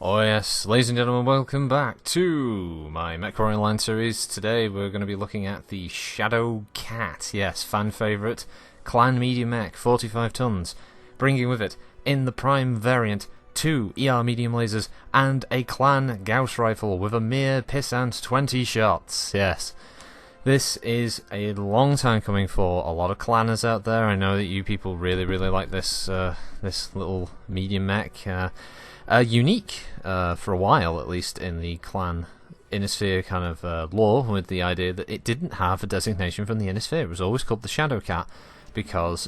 Oh yes, ladies and gentlemen, welcome back to my MechWarrior Online series. Today we're going to be looking at the Shadow Cat, yes, fan favourite, Clan Medium Mech, 45 tons, bringing with it, in the Prime variant, 2 ER medium lasers and a Clan Gauss rifle with a mere pissant 20 shots, yes. This is a long time coming for a lot of clanners out there. I know that you people really like this this little medium mech. Unique for a while, at least in the clan Innisphere kind of lore, with the idea that it didn't have a designation from the Innisphere. It was always called the Shadow Cat because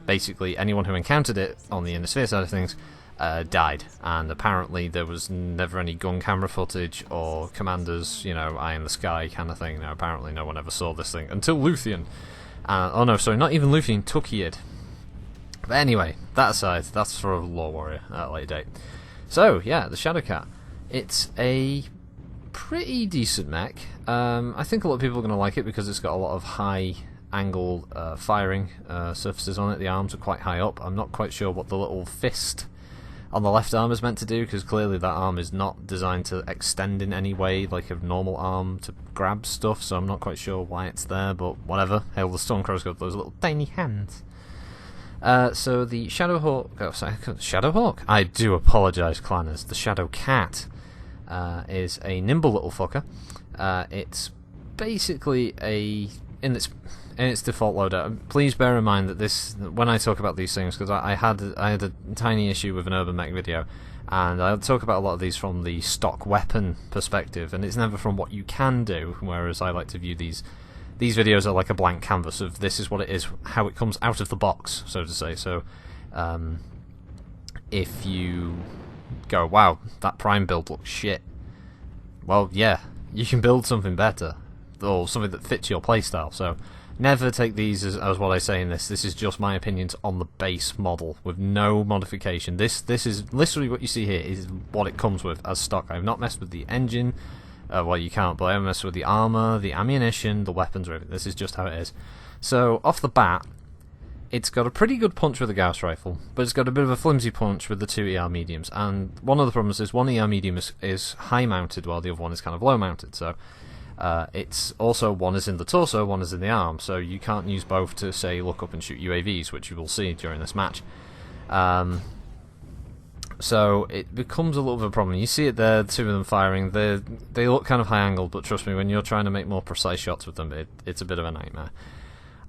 basically anyone who encountered it on the Innisphere side of things died, and apparently there was never any gun camera footage or commanders, eye in the sky kind of thing. Apparently no one ever saw this thing until Luthien. Oh no, sorry, not even Luthien, Tukkayid. But anyway, that aside, that's for a lore warrior at a later date. So, yeah, the Shadow Cat. It's a pretty decent mech. I think a lot of people are going to like it because it's got a lot of high angle firing surfaces on it. The arms are quite high up. I'm not quite sure what the little fist on the left arm is meant to do, because clearly that arm is not designed to extend in any way like a normal arm to grab stuff, so I'm not quite sure why it's there, but whatever. Hail the Stormcrow's got those little tiny hands. So the Shadowhawk? I do apologise, clanners. The Shadow Cat is a nimble little fucker. It's basically in its default loadout. Please bear in mind that this, when I talk about these things, because I had a tiny issue with an Urban Mech video, and I'll talk about a lot of these from the stock weapon perspective, and it's never from what you can do, whereas I like to view these videos are like a blank canvas of this is what it is, how it comes out of the box, so to say. So if you go, wow, that Prime build looks shit, well, yeah, you can build something better, or something that fits your playstyle. So never take these as what I say in this. This is just my opinions on the base model with no modification. This is literally what you see here is what it comes with as stock. I've not messed with the engine. Well, you can't, but I haven't messed with the armour, the ammunition, the weapons, or everything. This is just how it is. So, off the bat, it's got a pretty good punch with the Gauss rifle, but it's got a bit of a flimsy punch with the 2 ER mediums. And one of the problems is one ER medium is high mounted, while the other one is kind of low mounted. So, it's also, one is in the torso, one is in the arm. So, you can't use both to, say, look up and shoot UAVs, which you will see during this match. So it becomes a little bit of a problem. You see it there, the 2 of them firing. They look kind of high angled, but trust me, when you're trying to make more precise shots with them, it's a bit of a nightmare.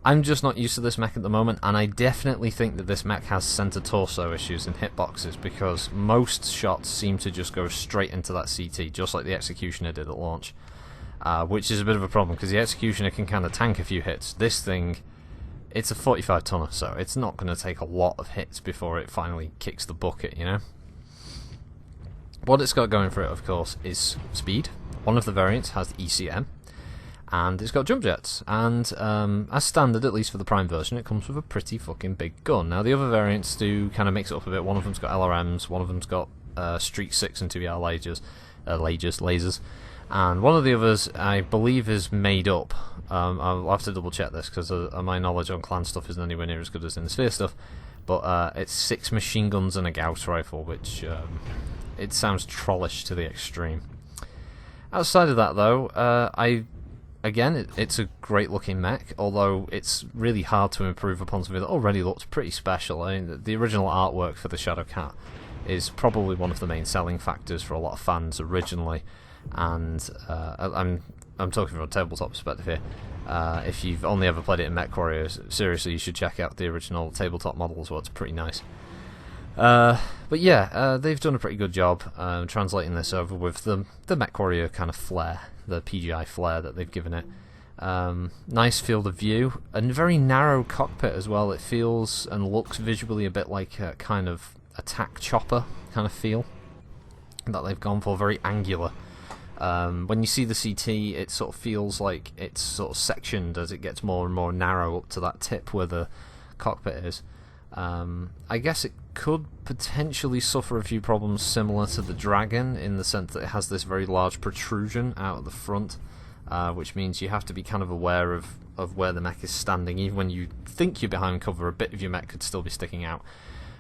I'm just not used to this mech at the moment, and I definitely think that this mech has center torso issues and hitboxes, because most shots seem to just go straight into that CT, just like the Executioner did at launch, which is a bit of a problem, because the Executioner can kind of tank a few hits. This thing, it's a 45 tonner, so it's not going to take a lot of hits before it finally kicks the bucket, you know? What it's got going for it, of course, is speed. One of the variants has the ECM, and it's got jump jets. And as standard, at least for the Prime version, it comes with a pretty fucking big gun. Now, the other variants do kind of mix it up a bit. One of them's got LRMs, one of them's got Streak 6 and 2ER lasers, and one of the others, I believe, is made up. I'll have to double check this, because my knowledge on clan stuff isn't anywhere near as good as in the Sphere stuff. But it's 6 machine guns and a Gauss rifle, which it sounds trollish to the extreme. Outside of that, though, it's a great looking mech, although it's really hard to improve upon something that already looks pretty special. I mean, the original artwork for the Shadow Cat is probably one of the main selling factors for a lot of fans originally, and I'm talking from a tabletop perspective here. If you've only ever played it in MechWarrior, seriously, you should check out the original tabletop model as well. It's pretty nice. But yeah, they've done a pretty good job translating this over with the MechWarrior kind of flair, the PGI flair that they've given it. Nice field of view, and very narrow cockpit as well. It feels and looks visually a bit like a kind of attack chopper kind of feel that they've gone for, very angular. When you see the CT, it sort of feels like it's sort of sectioned as it gets more and more narrow up to that tip where the cockpit is. I guess it could potentially suffer a few problems similar to the Dragon, in the sense that it has this very large protrusion out at the front, which means you have to be kind of aware of where the mech is standing. Even when you think you're behind cover, a bit of your mech could still be sticking out.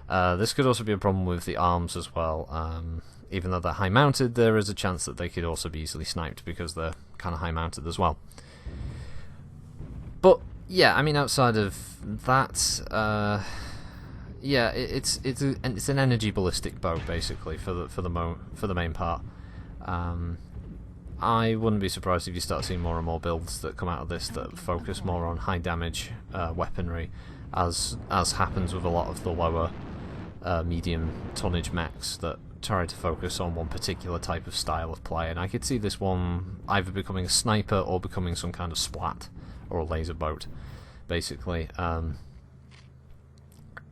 This could also be a problem with the arms as well. Even though they're high mounted, there is a chance that they could also be easily sniped because they're kind of high mounted as well. But yeah, I mean, outside of that, yeah, it's an energy ballistic bow basically for the main part. I wouldn't be surprised if you start seeing more and more builds that come out of this that focus more on high damage weaponry, as happens with a lot of the lower medium tonnage mechs that try to focus on one particular type of style of play. And I could see this one either becoming a sniper or becoming some kind of splat or a laser boat, basically.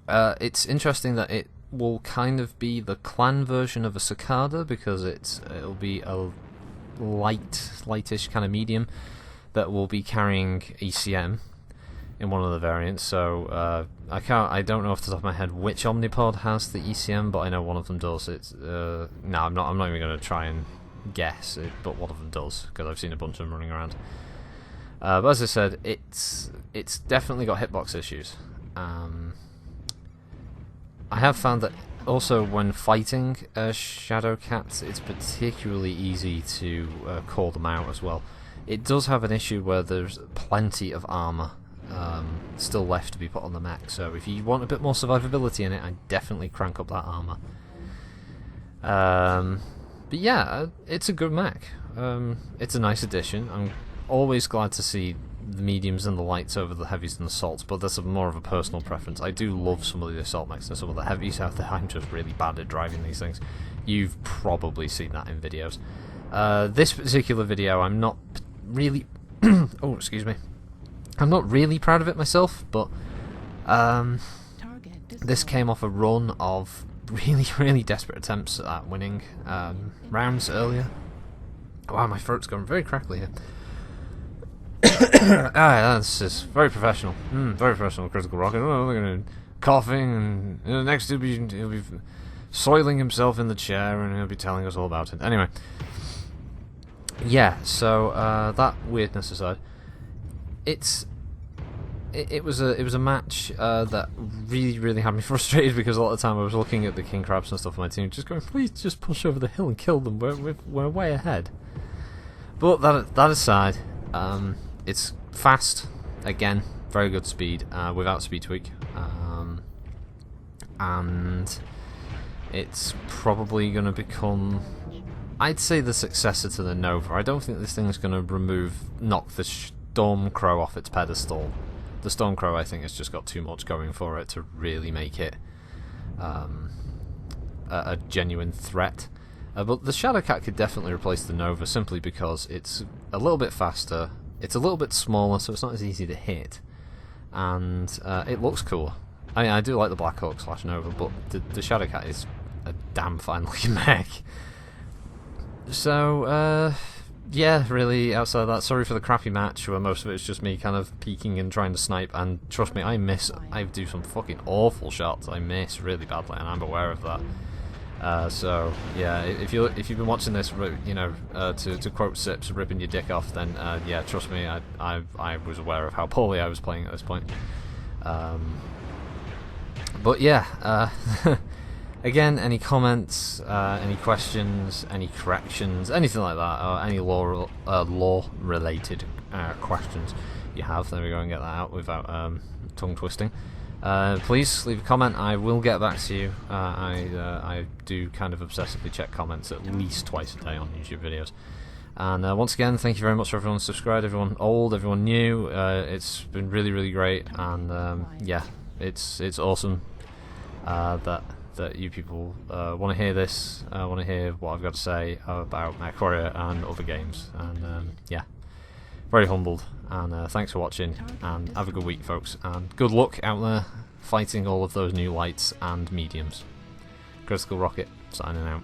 It's interesting that it will kind of be the clan version of a cicada, because it'll be a lightish kind of medium that will be carrying ECM in one of the variants. So I don't know off the top of my head which Omnipod has the ECM, but I know one of them does. No, I'm not even going to try and guess it, but one of them does, because I've seen a bunch of them running around. But as I said, it's definitely got hitbox issues. I have found that also when fighting shadow cats, it's particularly easy to call them out as well. It does have an issue where there's plenty of armour still left to be put on the mech, so if you want a bit more survivability in it, I definitely crank up that armour. But yeah, it's a good mech. It's a nice addition. I'm always glad to see the mediums and the lights over the heavies and the assaults, but that's more of a personal preference. I do love some of the assault mechs and some of the heavies out there. I'm just really bad at driving these things. You've probably seen that in videos. This particular video, I'm not really oh, excuse me. I'm not really proud of it myself, but this came off a run of really desperate attempts at winning rounds earlier. Wow, my throat's gone very crackly here. That's just very professional. Very professional, Critical Rocket. Oh, look at him coughing, and next he'll be soiling himself in the chair, and he'll be telling us all about it. Anyway, yeah. So that weirdness aside, it was a match that really had me frustrated, because a lot of the time I was looking at the king crabs and stuff on my team, just going, please just push over the hill and kill them. We're way ahead. But that aside, it's fast, again, very good speed, without speed tweak, and it's probably going to become, I'd say, the successor to the Nova. I don't think this thing is going to knock the Stormcrow off its pedestal. The Stormcrow, I think, has just got too much going for it to really make it a genuine threat. But the Shadowcat could definitely replace the Nova, simply because it's a little bit faster, it's a little bit smaller, so it's not as easy to hit, and it looks cool. I mean, I do like the Black Hawk / Nova, but the Shadowcat is a damn fine looking mech. So, yeah, really, outside of that, sorry for the crappy match, where most of it is just me kind of peeking and trying to snipe, and trust me, I do some fucking awful shots. I miss really badly, and I'm aware of that. So yeah, if you've been watching this, you know, to quote Sips, ripping your dick off, then yeah, trust me, I was aware of how poorly I was playing at this point. But yeah, again, any comments, any questions, any corrections, anything like that, or any law related questions you have, there we go, and get that out without tongue twisting. Please leave a comment. I will get back to you. I do kind of obsessively check comments at least twice a day on YouTube videos. And once again, thank you very much for everyone subscribed, everyone old, everyone new. It's been really great, and yeah, it's awesome that you people want to hear this, want to hear what I've got to say about MechWarrior and other games. And yeah, very humbled, and thanks for watching, and have a good week, folks, and good luck out there fighting all of those new lights and mediums. Critical Rocket, signing out.